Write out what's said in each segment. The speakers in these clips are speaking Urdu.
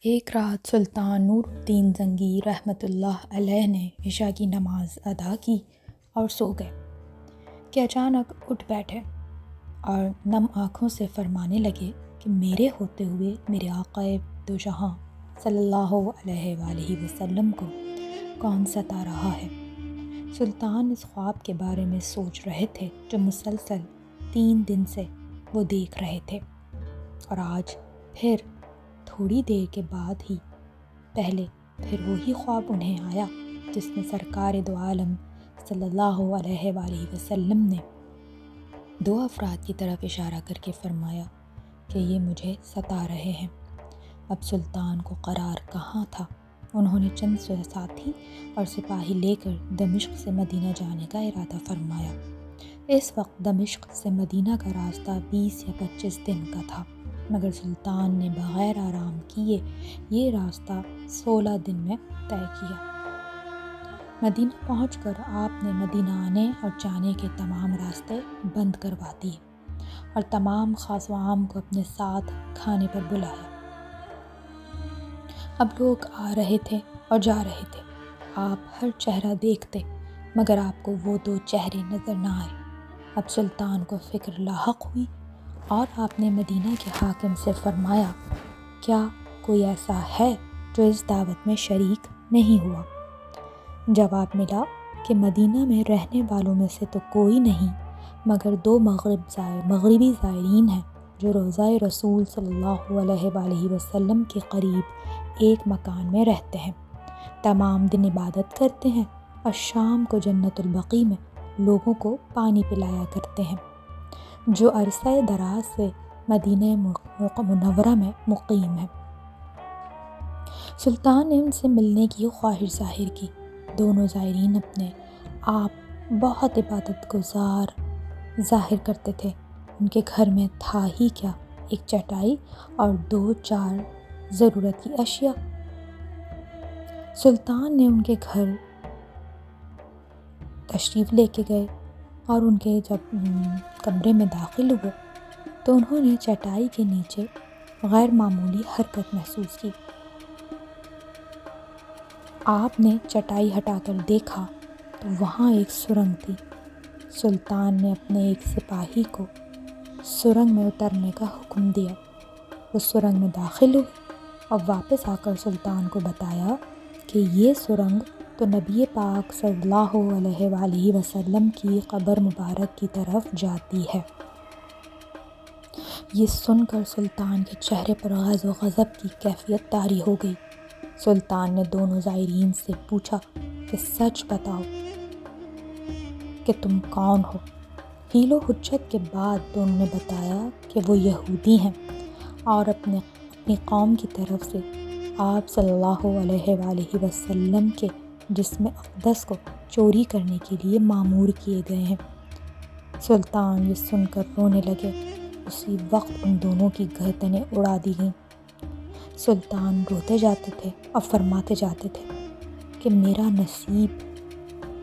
ایک رات سلطان نور الدین زنگی رحمۃ اللہ علیہ نے عشاء کی نماز ادا کی اور سو گئے کہ اچانک اٹھ بیٹھے اور نم آنکھوں سے فرمانے لگے کہ میرے ہوتے ہوئے میرے آقا دو جہاں صلی اللہ علیہ وآلہ وسلم کو کون ستا رہا ہے۔ سلطان اس خواب کے بارے میں سوچ رہے تھے جو مسلسل 3 دن سے وہ دیکھ رہے تھے، اور آج پھر تھوڑی دیر کے بعد ہی پھر وہی خواب انہیں آیا جس میں سرکار دو عالم صلی اللہ علیہ وآلہ وسلم نے 2 افراد کی طرف اشارہ کر کے فرمایا کہ یہ مجھے ستا رہے ہیں۔ اب سلطان کو قرار کہاں تھا۔ انہوں نے چند ساتھی اور سپاہی لے کر دمشق سے مدینہ جانے کا ارادہ فرمایا۔ اس وقت دمشق سے مدینہ کا راستہ 20 یا 25 دن کا تھا، مگر سلطان نے بغیر آرام کیے یہ راستہ 16 دن میں طے کیا۔ مدینہ پہنچ کر آپ نے مدینہ آنے اور جانے کے تمام راستے بند کروا دیے اور تمام خاص و عام کو اپنے ساتھ کھانے پر بلایا۔ اب لوگ آ رہے تھے اور جا رہے تھے، آپ ہر چہرہ دیکھتے مگر آپ کو وہ 2 چہرے نظر نہ آئے۔ اب سلطان کو فکر لاحق ہوئی اور آپ نے مدینہ کے حاکم سے فرمایا، کیا کوئی ایسا ہے جو اس دعوت میں شریک نہیں ہوا؟ جواب ملا کہ مدینہ میں رہنے والوں میں سے تو کوئی نہیں، مگر 2 مغربی زائرین ہیں جو روضہ رسول صلی اللہ علیہ وآلہ وسلم کے قریب ایک مکان میں رہتے ہیں، تمام دن عبادت کرتے ہیں اور شام کو جنت البقیع میں لوگوں کو پانی پلایا کرتے ہیں، جو عرصہ دراز سے مدینہ منورہ میں مقیم ہے۔ سلطان نے ان سے ملنے کی خواہش ظاہر کی۔ دونوں زائرین اپنے آپ بہت عبادت گزار ظاہر کرتے تھے۔ ان کے گھر میں تھا ہی کیا، ایک چٹائی اور 2-4 ضرورت کی اشیاء۔ سلطان نے ان کے گھر تشریف لے کے گئے اور ان کے جب کمرے میں داخل ہوئے تو انہوں نے چٹائی کے نیچے غیر معمولی حرکت محسوس کی۔ آپ نے چٹائی ہٹا کر دیکھا تو وہاں ایک سرنگ تھی۔ سلطان نے اپنے ایک سپاہی کو سرنگ میں اترنے کا حکم دیا۔ وہ سرنگ میں داخل ہوئے اور واپس آ کر سلطان کو بتایا کہ یہ سرنگ تو نبی پاک صلی اللہ علیہ وآلہ وسلم کی قبر مبارک کی طرف جاتی ہے۔ یہ سن کر سلطان کے چہرے پر غض و غضب کی کیفیت طاری ہو گئی۔ سلطان نے دونوں زائرین سے پوچھا کہ سچ بتاؤ کہ تم کون ہو؟ حیل و حجت کے بعد دونوں نے بتایا کہ وہ یہودی ہیں اور اپنی قوم کی طرف سے آپ صلی اللہ علیہ وآلہ وسلم کے جسم اقدس کو چوری کرنے کے لیے مامور کیے گئے ہیں۔ سلطان یہ سن کر رونے لگے۔ اسی وقت ان دونوں کی گردنیں اڑا دی گئیں۔ سلطان روتے جاتے تھے اور فرماتے جاتے تھے کہ میرا نصیب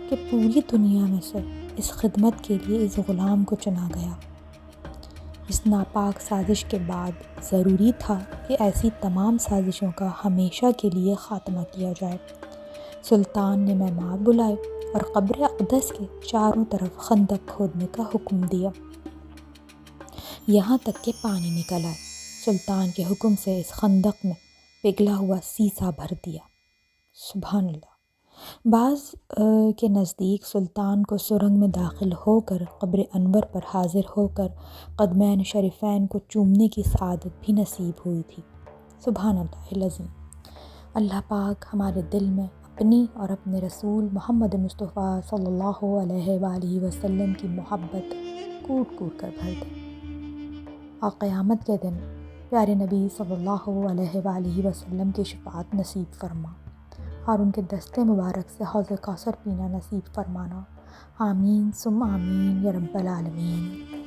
کہ پوری دنیا میں سے اس خدمت کے لیے اس غلام کو چنا گیا۔ اس ناپاک سازش کے بعد ضروری تھا کہ ایسی تمام سازشوں کا ہمیشہ کے لیے خاتمہ کیا جائے۔ سلطان نے مہمان بلائے اور قبر اقدس کے چاروں طرف خندق کھودنے کا حکم دیا، یہاں تک کہ پانی نکل آئے۔ سلطان کے حکم سے اس خندق میں پگھلا ہوا سیسا بھر دیا۔ سبحان اللہ۔ بعض کے نزدیک سلطان کو سرنگ میں داخل ہو کر قبر انور پر حاضر ہو کر قدمین شریفین کو چومنے کی سعادت بھی نصیب ہوئی تھی۔ سبحان اللہ العظیم۔ اللہ پاک ہمارے دل میں اپنی اور اپنے رسول محمد مصطفیٰ صلی اللہ علیہ وآلہ وسلم کی محبت کوٹ کوٹ کر بھر دے، اور قیامت کے دن پیارے نبی صلی اللہ علیہ وآلہ وسلم کی شفاعت نصیب فرما اور ان کے دست مبارک سے حوض کوثر پینا نصیب فرمانا۔ آمین ثم آمین یا رب العالمین۔